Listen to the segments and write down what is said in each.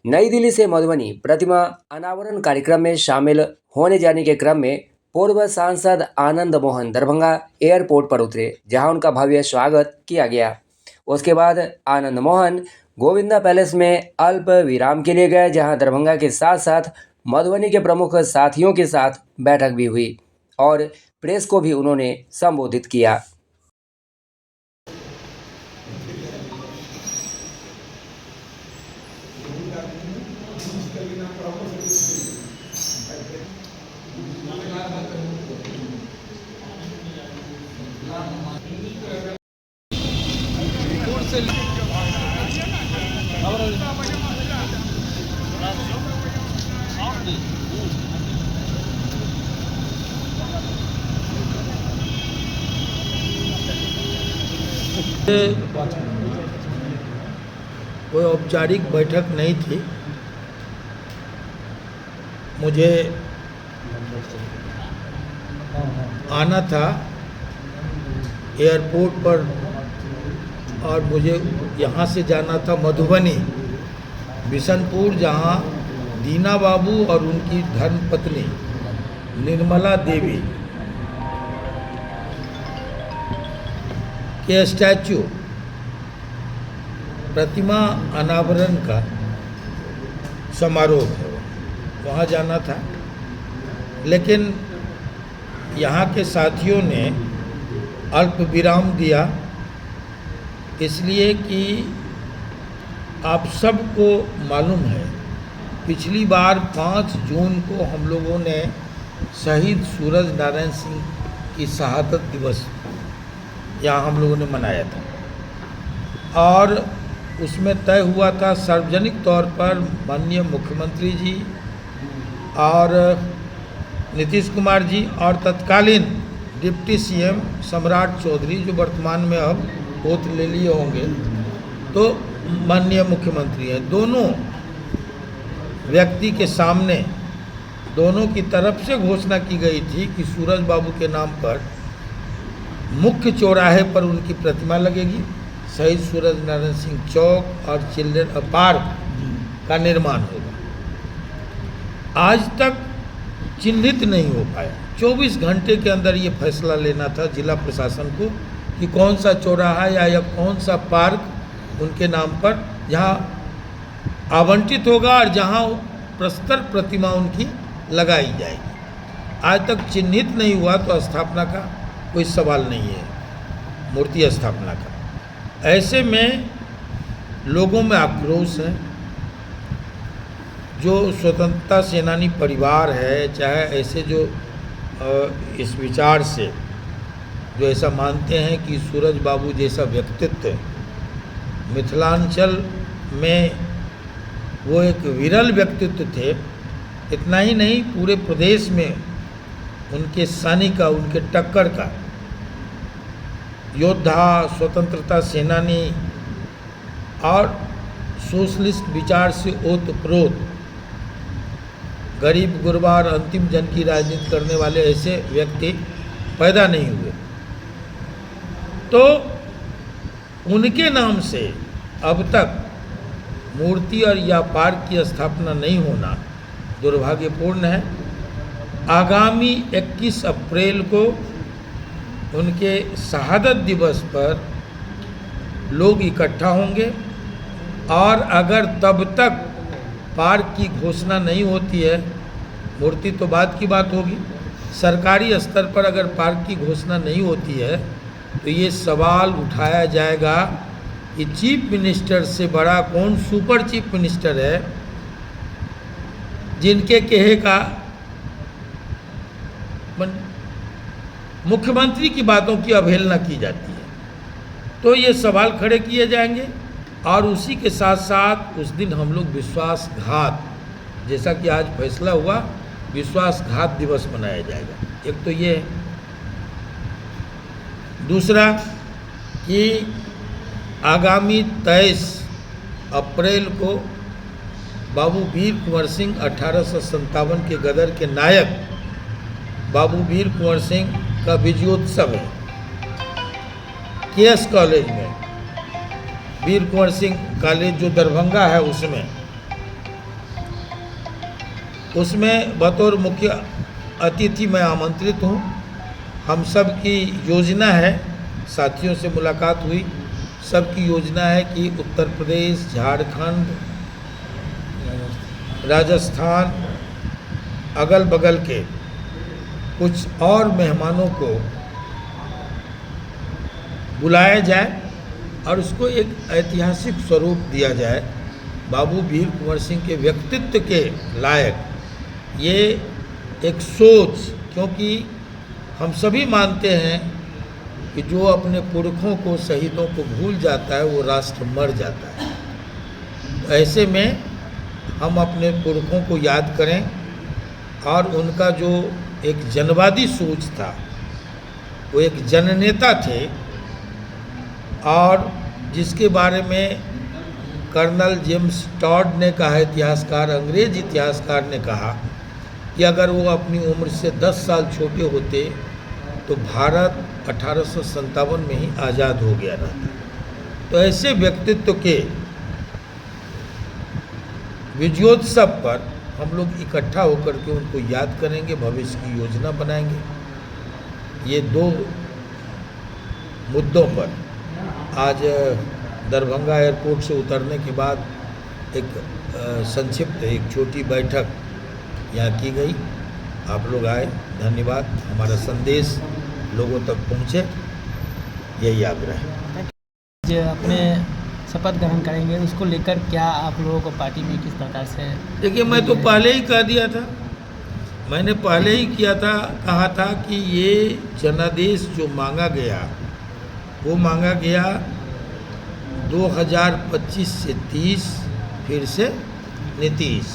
नई दिल्ली से मधुबनी प्रतिमा अनावरण कार्यक्रम में शामिल होने जाने के क्रम में पूर्व सांसद आनंद मोहन दरभंगा एयरपोर्ट पर उतरे, जहां उनका भव्य स्वागत किया गया। उसके बाद आनंद मोहन गोविंदा पैलेस में अल्प विराम के लिए गए, जहां दरभंगा के साथ साथ मधुबनी के प्रमुख साथियों के साथ बैठक भी हुई और प्रेस को भी उन्होंने संबोधित किया। कोई औपचारिक बैठक नहीं थी। मुझे आना था एयरपोर्ट पर और मुझे यहाँ से जाना था मधुबनी बिशनपुर, जहाँ दीना बाबू और उनकी धर्मपत्नी निर्मला देवी के स्टैचू प्रतिमा अनावरण का समारोह है, वहाँ जाना था। लेकिन यहाँ के साथियों ने अल्प विराम दिया, इसलिए कि आप सबको मालूम है पिछली बार 5 जून को हम लोगों ने शहीद सूरज नारायण सिंह की शहादत दिवस यहाँ हम लोगों ने मनाया था और उसमें तय हुआ था सार्वजनिक तौर पर माननीय मुख्यमंत्री जी और नीतीश कुमार जी और तत्कालीन डिप्टी सीएम सम्राट चौधरी, जो वर्तमान में अब ओथ ले लिए होंगे, तो माननीय मुख्यमंत्री हैं, दोनों व्यक्ति के सामने दोनों की तरफ से घोषणा की गई थी कि सूरज बाबू के नाम पर मुख्य चौराहे पर उनकी प्रतिमा लगेगी, शहीद सूरज नारायण सिंह चौक और चिल्ड्रन पार्क का निर्माण होगा। आज तक चिन्हित नहीं हो पाया। 24 घंटे के अंदर ये फैसला लेना था जिला प्रशासन को कि कौन सा चौराहा या कौन सा पार्क उनके नाम पर जहाँ आवंटित होगा और जहाँ प्रस्तर प्रतिमा उनकी लगाई जाएगी। आज तक चिन्हित नहीं हुआ तो स्थापना का कोई सवाल नहीं है, मूर्ति स्थापना का। ऐसे में लोगों में आक्रोश है। जो स्वतंत्रता सेनानी परिवार है, चाहे ऐसे जो इस विचार से जो ऐसा मानते हैं कि सूरज बाबू जैसा व्यक्तित्व मिथिलांचल में वो एक विरल व्यक्तित्व थे, इतना ही नहीं पूरे प्रदेश में उनके सानी का, उनके टक्कर का योद्धा, स्वतंत्रता सेनानी और सोशलिस्ट विचार से ओतप्रोत गरीब गुरबा और अंतिम जन की राजनीति करने वाले ऐसे व्यक्ति पैदा नहीं हुए। तो उनके नाम से अब तक मूर्ति और या पार्क की स्थापना नहीं होना दुर्भाग्यपूर्ण है। आगामी 21 अप्रैल को उनके शहादत दिवस पर लोग इकट्ठा होंगे और अगर तब तक पार्क की घोषणा नहीं होती है, मूर्ति तो बाद की बात होगी, सरकारी स्तर पर अगर पार्क की घोषणा नहीं होती है तो ये सवाल उठाया जाएगा कि चीफ मिनिस्टर से बड़ा कौन सुपर चीफ मिनिस्टर है जिनके कहे का मुख्यमंत्री की बातों की अवहेलना की जाती है। तो ये सवाल खड़े किए जाएंगे और उसी के साथ साथ उस दिन हम लोग विश्वासघात, जैसा कि आज फैसला हुआ, विश्वासघात दिवस मनाया जाएगा। एक तो ये है। दूसरा कि आगामी 23 अप्रैल को बाबू वीर कुंवर सिंह 1857 के गदर के नायक बाबू वीर कुंवर सिंह का विजयोत्सव है केएस कॉलेज में। वीर कुंवर सिंह कॉलेज जो दरभंगा है उसमें उसमें बतौर मुख्य अतिथि मैं आमंत्रित हूँ। हम सब की योजना है, साथियों से मुलाकात हुई, सबकी योजना है कि उत्तर प्रदेश, झारखंड, राजस्थान, अगल बगल के कुछ और मेहमानों को बुलाया जाए और उसको एक ऐतिहासिक स्वरूप दिया जाए। बाबू वीर कुंवर सिंह के व्यक्तित्व के लायक ये एक सोच, क्योंकि हम सभी मानते हैं कि जो अपने पुरखों को, शहीदों को भूल जाता है वो राष्ट्र मर जाता है। तो ऐसे में हम अपने पुरखों को याद करें और उनका जो एक जनवादी सोच था, वो एक जननेता थे और जिसके बारे में कर्नल जेम्स टॉड ने कहा, इतिहासकार, अंग्रेज इतिहासकार ने कहा कि अगर वो अपनी उम्र से 10 साल छोटे होते तो भारत 1857 में ही आज़ाद हो गया रहता। तो ऐसे व्यक्तित्व के विजयोत्सव पर हम लोग इकट्ठा होकर के उनको याद करेंगे, भविष्य की योजना बनाएंगे। ये 2 मुद्दों पर आज दरभंगा एयरपोर्ट से उतरने के बाद एक संक्षिप्त, एक छोटी बैठक यहाँ की गई। आप लोग आए, धन्यवाद। हमारा संदेश लोगों तक पहुँचे, यही आग्रह है। जो अपने शपथ ग्रहण करेंगे उसको लेकर क्या आप लोगों को पार्टी में किस प्रकार से? देखिए, मैं तो पहले ही कह दिया था, मैंने पहले ही कहा था कि ये जनादेश जो मांगा गया वो मांगा गया 2025 से 30, फिर से नीतीश,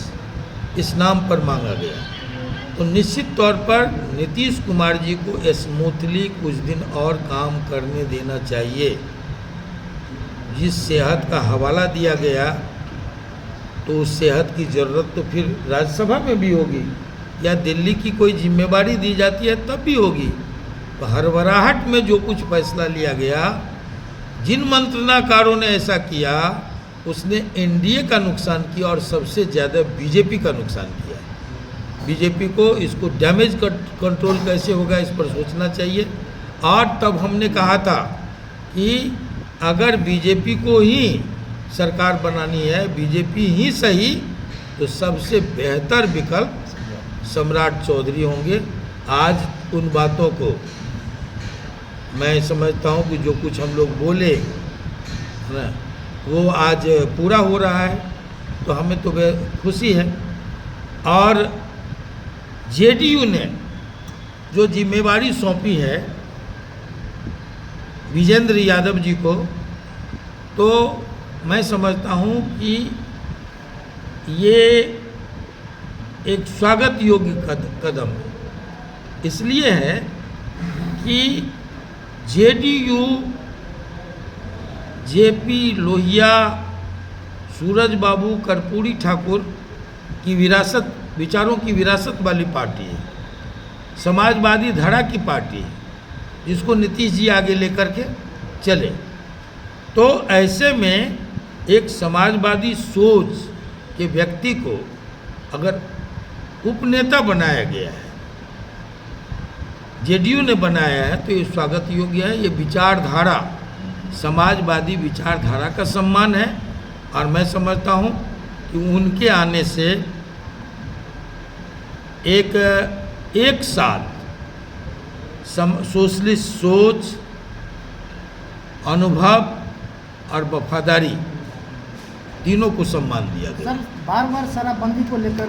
इस नाम पर मांगा गया। तो निश्चित तौर पर नीतीश कुमार जी को स्मूथली कुछ दिन और काम करने देना चाहिए। जिस सेहत का हवाला दिया गया तो उस सेहत की ज़रूरत तो फिर राज्यसभा में भी होगी या दिल्ली की कोई जिम्मेवारी दी जाती है तब भी होगी। तो हरबराहट में जो कुछ फैसला लिया गया, जिन मंत्रणाकारों ने ऐसा किया उसने एनडीए का नुकसान किया और सबसे ज़्यादा बीजेपी का नुकसान किया। बीजेपी को इसको डैमेज कंट्रोल कैसे होगा इस पर सोचना चाहिए। और तब हमने कहा था कि अगर बीजेपी को ही सरकार बनानी है, बीजेपी ही सही, तो सबसे बेहतर विकल्प सम्राट चौधरी होंगे। आज उन बातों को मैं समझता हूँ कि जो कुछ हम लोग बोले ना, वो आज पूरा हो रहा है, तो हमें तो खुशी है। और जेडीयू ने जो जिम्मेवारी सौंपी है विजेंद्र यादव जी को, तो मैं समझता हूँ कि ये एक स्वागत योग्य कदम इसलिए है कि जेडीयू जेपी लोहिया, सूरज बाबू, कर्पूरी ठाकुर की विरासत, विचारों की विरासत वाली पार्टी है, समाजवादी धड़ा की पार्टी है, जिसको नीतीश जी आगे लेकर के चले। तो ऐसे में एक समाजवादी सोच के व्यक्ति को अगर उपनेता बनाया गया है, जेडीयू ने बनाया है, तो ये स्वागत योग्य है। ये विचारधारा, समाजवादी विचारधारा का सम्मान है। और मैं समझता हूँ कि उनके आने से एक साथ सोशलिस्ट सोच, अनुभव और वफादारी तीनों को सम्मान दिया गया। सर, बार बार शराबबंदी को लेकर